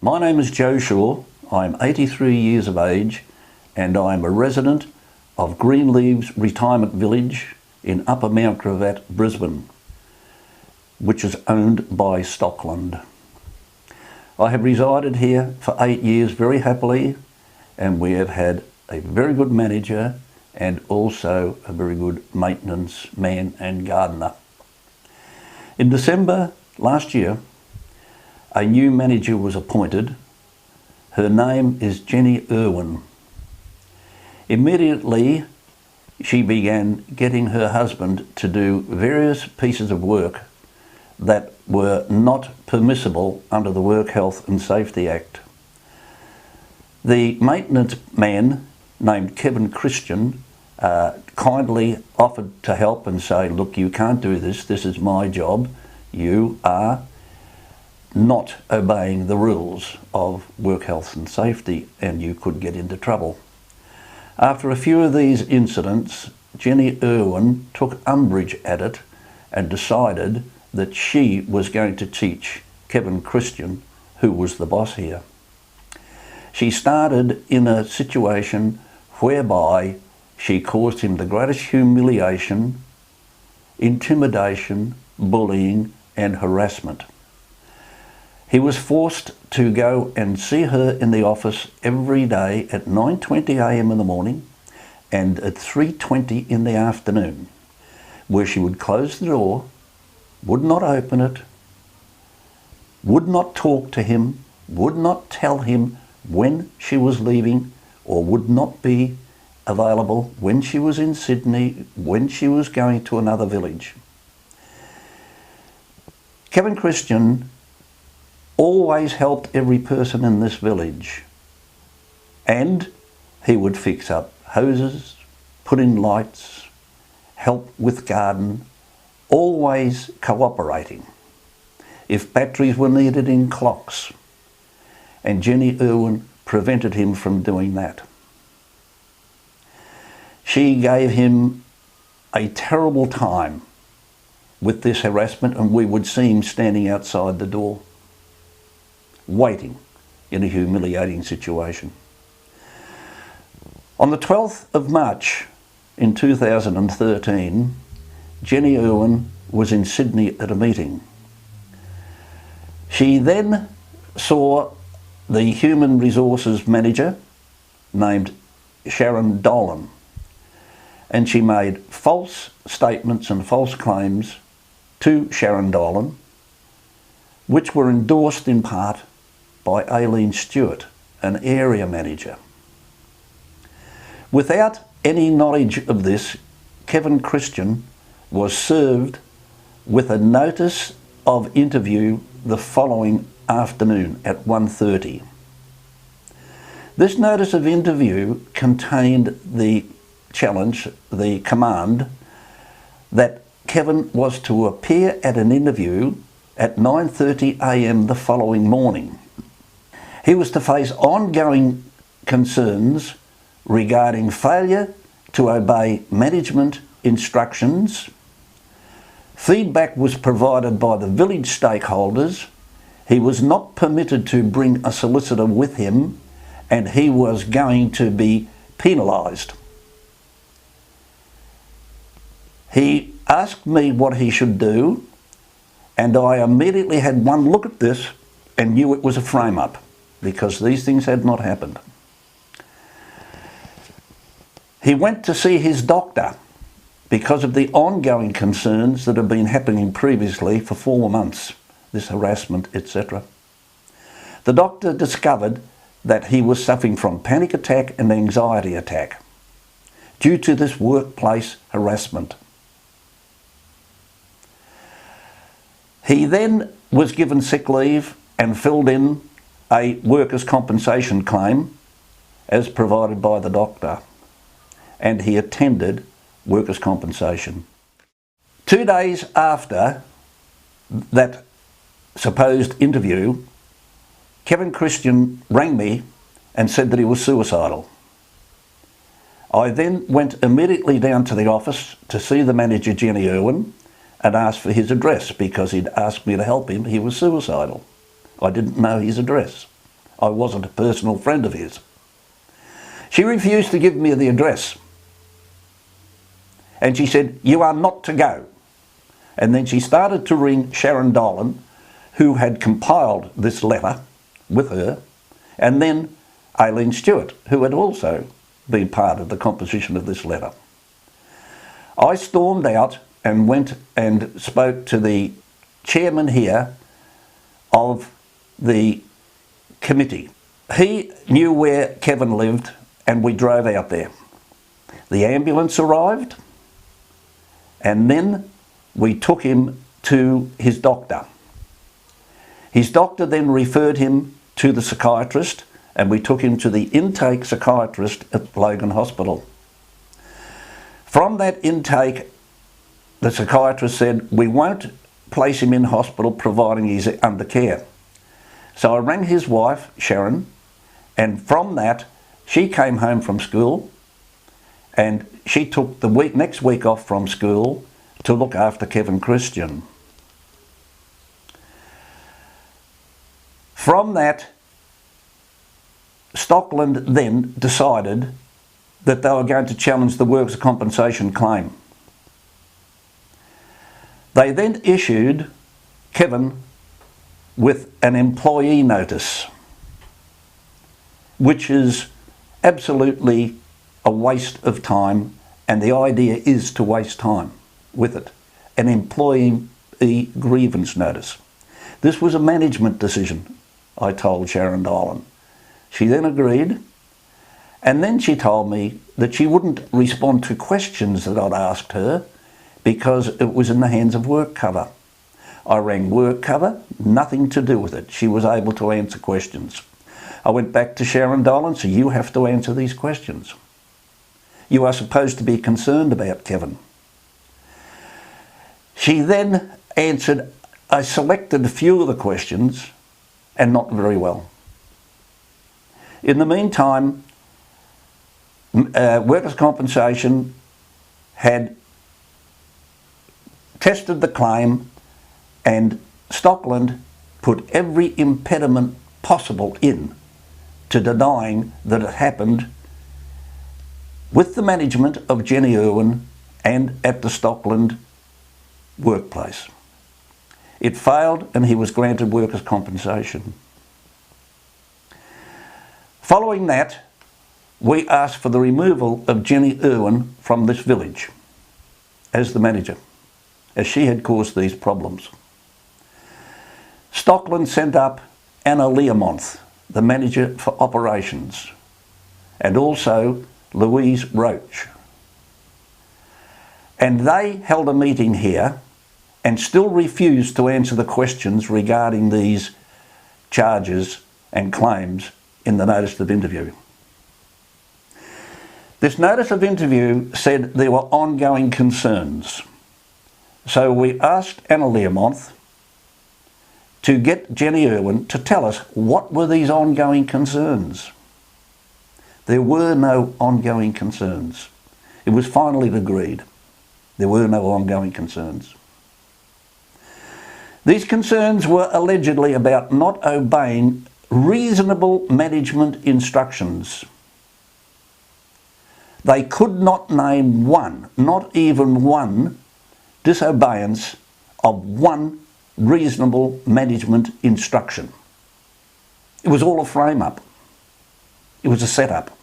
My name is Joe Shaw. I'm 83 years of age and I'm a resident of Greenleaves Retirement Village in Upper Mt Gravatt, Brisbane, which is owned by Stockland. I have resided here for 8 years very happily, and we have had a very good manager and also a very good maintenance man and gardener. In December last year, a new manager was appointed. Her name is Jenny Irwin. Immediately, she began getting her husband to do various pieces of work that were not permissible under the Work Health and Safety Act. The maintenance man, named Kevin Christian, kindly offered to help and say, look, you can't do this, this is my job, you are not obeying the rules of work health and safety and you could get into trouble. After a few of these incidents, Jenny Irwin took umbrage at it and decided that she was going to teach Kevin Christian, who was the boss here. She started in a situation whereby she caused him the greatest humiliation, intimidation, bullying and harassment. He was forced to go and see her in the office every day at 9:20 a.m. in the morning and at 3:20 in the afternoon, where she would close the door, would not open it, would not talk to him, would not tell him when she was leaving, or would not be available when she was in Sydney, when she was going to another village. Kevin Christian always helped every person in this village, and he would fix up hoses, put in lights, help with garden, always cooperating. If batteries were needed in clocks, and Jenny Irwin prevented him from doing that. She gave him a terrible time with this harassment, and we would see him standing outside the door, waiting in a humiliating situation. On the 12th of March in 2013, Jenny Irwin was in Sydney at a meeting. She then saw the Human Resources Manager named Sharon Dolan, and she made false statements and false claims to Sharon Dolan, which were endorsed in part by Aileen Stewart, an area manager. Without any knowledge of this, Kevin Christian was served with a notice of interview the following afternoon at 1:30. This notice of interview contained the challenge, the command, that Kevin was to appear at an interview at 9:30 a.m. the following morning. He was to face ongoing concerns regarding failure to obey management instructions. Feedback was provided by the village stakeholders. He was not permitted to bring a solicitor with him, and he was going to be penalised. He asked me what he should do, and I immediately had one look at this and knew it was a frame-up, because these things had not happened. He went to see his doctor because of the ongoing concerns that have been happening previously for 4 months, this harassment, etc. The doctor discovered that he was suffering from panic attack and anxiety attack due to this workplace harassment. He then was given sick leave and filled in a workers' compensation claim as provided by the doctor, and he attended workers' compensation. 2 days after that supposed interview, Kevin Christian rang me and said that he was suicidal. I then went immediately down to the office to see the manager, Jenny Irwin, and asked for his address because he'd asked me to help him. He was suicidal. I didn't know his address. I wasn't a personal friend of his. She refused to give me the address. And she said, "You are not to go." And then she started to ring Sharon Dolan, who had compiled this letter with her, and then Aileen Stewart, who had also been part of the composition of this letter. I stormed out and went and spoke to the chairman here of the committee. He knew where Kevin lived and we drove out there. The ambulance arrived and then we took him to his doctor. His doctor then referred him to the psychiatrist and we took him to the intake psychiatrist at Logan Hospital. From that intake, the psychiatrist said, "We won't place him in hospital providing he's under care." So I rang his wife, Sharon, and from that, she came home from school and she took the next week off from school to look after Kevin Christian. From that, Stockland then decided that they were going to challenge the workers' compensation claim. They then issued Kevin with an employee notice, which is absolutely a waste of time, and the idea is to waste time with it. An employee grievance notice. This was a management decision, I told Sharon Dolan. She then agreed, and then she told me that she wouldn't respond to questions that I'd asked her because it was in the hands of work cover. I rang work cover, nothing to do with it. She was able to answer questions. I went back to Sharon Dolan, so you have to answer these questions. You are supposed to be concerned about Kevin. She then answered, I selected a few of the questions and not very well. In the meantime, workers' compensation had tested the claim and Stockland put every impediment possible in to denying that it happened with the management of Jenny Irwin and at the Stockland workplace. It failed and he was granted workers' compensation. Following that, we asked for the removal of Jenny Irwin from this village as the manager, as she had caused these problems. Stockland sent up Anna Learmonth, the manager for operations, and also Louise Roach. And they held a meeting here and still refused to answer the questions regarding these charges and claims in the notice of interview. This notice of interview said there were ongoing concerns. So we asked Anna Learmonth to get Jenny Irwin to tell us what were these ongoing concerns. There were no ongoing concerns. It was finally agreed. There were no ongoing concerns. These concerns were allegedly about not obeying reasonable management instructions. They could not name one, not even one, disobeyance of one reasonable management instruction. It was all a frame-up. It was a setup.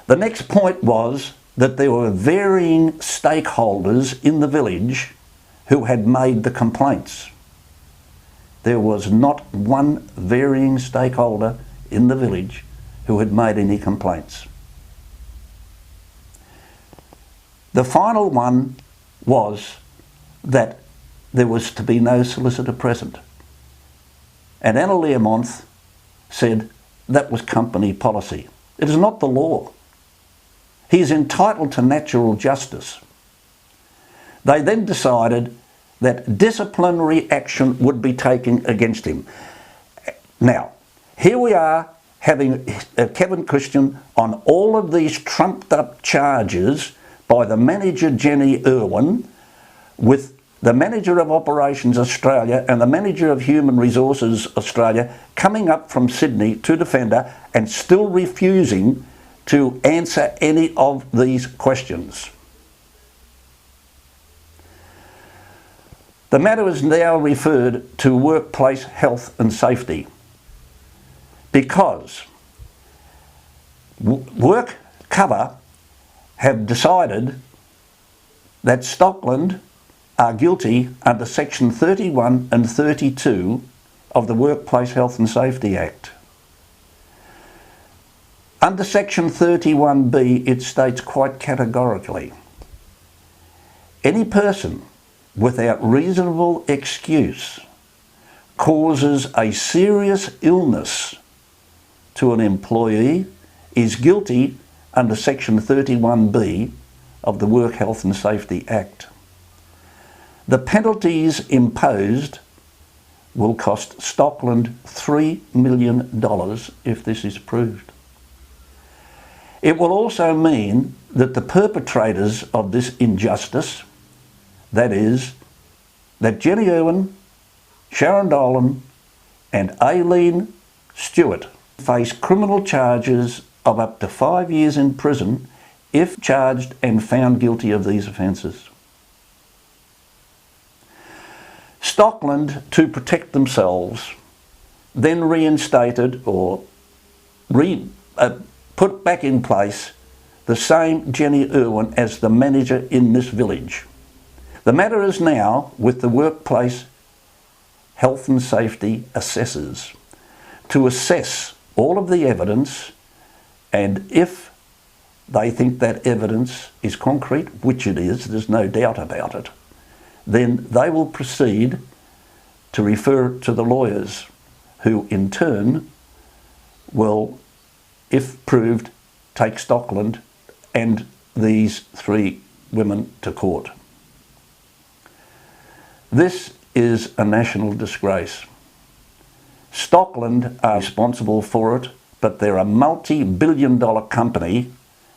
The next point was that there were varying stakeholders in the village who had made the complaints. There was not one varying stakeholder in the village who had made any complaints. The final one was that there was to be no solicitor present. And Anna Learmonth said that was company policy. It is not the law. He is entitled to natural justice. They then decided that disciplinary action would be taken against him. Now, here we are having Kevin Christian on all of these trumped up charges by the manager Jenny Irwin with the Manager of Operations Australia and the Manager of Human Resources Australia coming up from Sydney to Defender and still refusing to answer any of these questions. The matter is now referred to Workplace Health and Safety because Work Cover have decided that Stockland are guilty under Section 31 and 32 of the Workplace Health and Safety Act. Under Section 31B, it states quite categorically, any person without reasonable excuse causes a serious illness to an employee is guilty under Section 31B of the Work Health and Safety Act. The penalties imposed will cost Stockland $3 million if this is proved. It will also mean that the perpetrators of this injustice, that is, that Jenny Irwin, Sharon Dolan and Aileen Stewart face criminal charges of up to 5 years in prison if charged and found guilty of these offences. Stockland, to protect themselves, then reinstated or put back in place the same Jenny Irwin as the manager in this village. The matter is now with the Workplace Health and Safety assessors to assess all of the evidence, and if they think that evidence is concrete, which it is, there's no doubt about it, then they will proceed to refer to the lawyers who in turn will, if proved, take Stockland and these 3 women to court. This is a national disgrace. Stockland are responsible for it, but they're a multi-billion-dollar company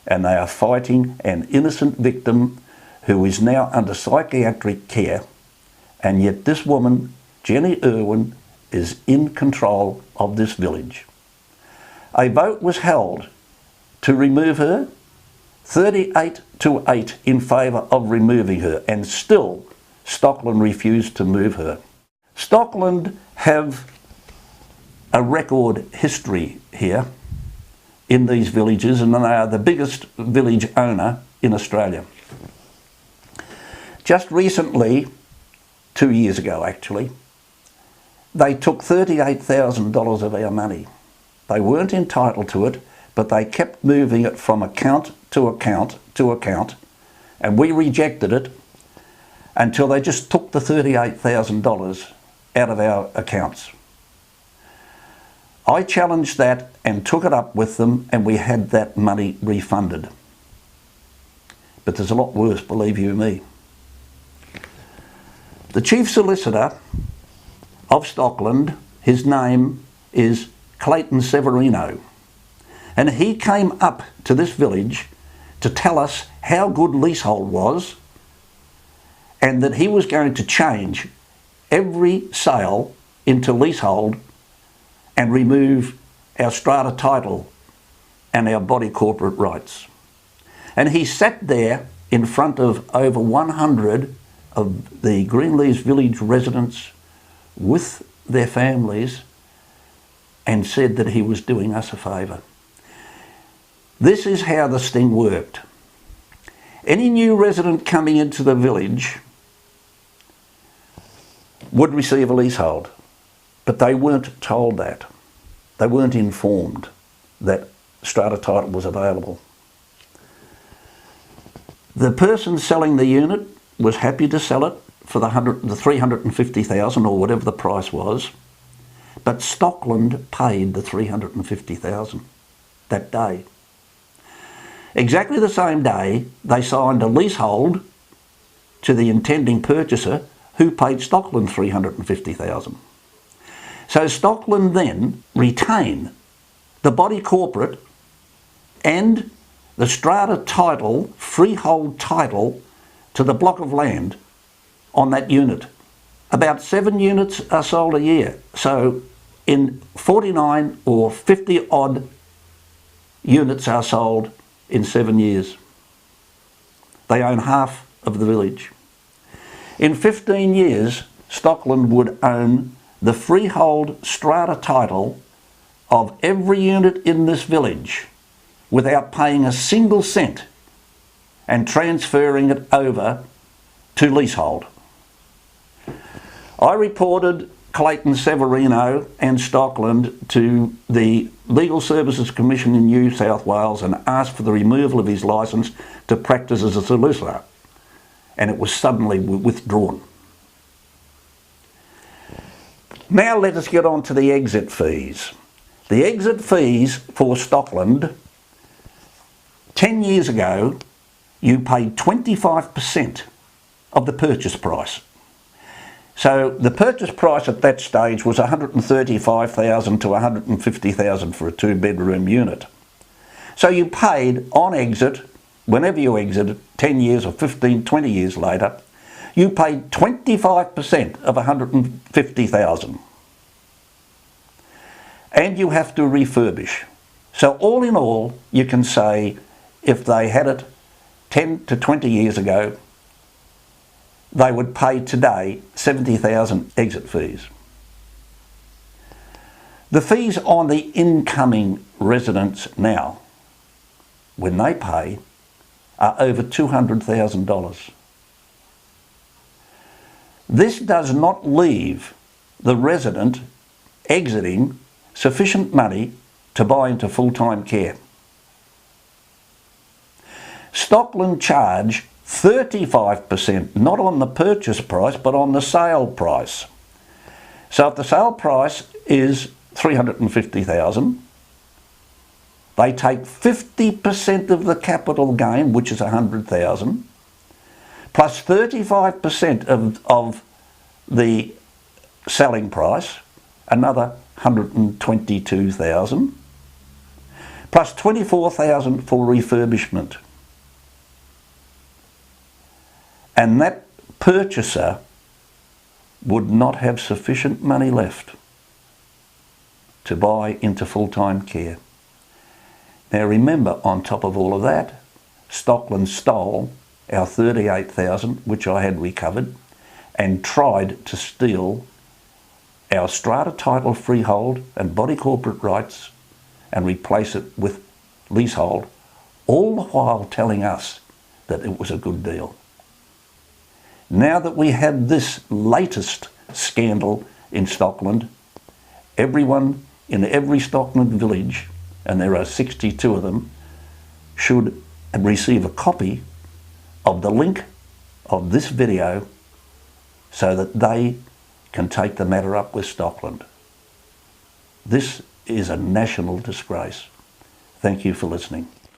and they are fighting an innocent victim who is now under psychiatric care, and yet this woman, Jenny Irwin, is in control of this village. A vote was held to remove her, 38-8 in favour of removing her, and still Stockland refused to move her. Stockland have a record history here in these villages, and they are the biggest village owner in Australia. Just recently, 2 years ago actually, they took $38,000 of our money. They weren't entitled to it, but they kept moving it from account to account to account, and we rejected it until they just took the $38,000 out of our accounts. I challenged that and took it up with them, and we had that money refunded. But there's a lot worse, believe you me. The Chief Solicitor of Stockland, his name is Clayton Severino, and he came up to this village to tell us how good leasehold was and that he was going to change every sale into leasehold and remove our strata title and our body corporate rights. And he sat there in front of over 100 of the Greenleys village residents with their families and said that he was doing us a favour. This is how this thing worked. Any new resident coming into the village would receive a leasehold, but they weren't told that. They weren't informed that strata title was available. The person selling the unit was happy to sell it for the $350,000 or whatever the price was, but Stockland paid the $350,000 that day. Exactly the same day, they signed a leasehold to the intending purchaser, who paid Stockland $350,000. So Stockland then retain the body corporate and the strata title, freehold title, to the block of land on that unit. About 7 units are sold a year. So in 49 or 50 odd units are sold in 7 years. They own half of the village. In 15 years, Stockland would own the freehold strata title of every unit in this village without paying a single cent and transferring it over to leasehold. I reported Clayton Severino and Stockland to the Legal Services Commission in New South Wales and asked for the removal of his licence to practice as a solicitor, and it was suddenly withdrawn. Now let us get on to the exit fees. The exit fees for Stockland, 10 years ago, you paid 25% of the purchase price. So the purchase price at that stage was $135,000 to $150,000 for a 2-bedroom unit. So you paid on exit, whenever you exited, 10 years or 15, 20 years later, you paid 25% of $150,000. And you have to refurbish. So all in all, you can say if they had it 10 to 20 years ago, they would pay today $70,000 exit fees. The fees on the incoming residents now, when they pay, are over $200,000. This does not leave the resident exiting sufficient money to buy into full-time care. Stockland charge 35%, not on the purchase price, but on the sale price. So if the sale price is $350,000, they take 50% of the capital gain, which is $100,000, plus 35% of the selling price, another $122,000, plus $24,000 for refurbishment. And that purchaser would not have sufficient money left to buy into full-time care. Now remember, on top of all of that, Stockland stole our $38,000, which I had recovered, and tried to steal our strata title freehold and body corporate rights and replace it with leasehold, all the while telling us that it was a good deal. Now that we have this latest scandal in Stockland, everyone in every Stockland village, and there are 62 of them, should receive a copy of the link of this video so that they can take the matter up with Stockland. This is a national disgrace. Thank you for listening.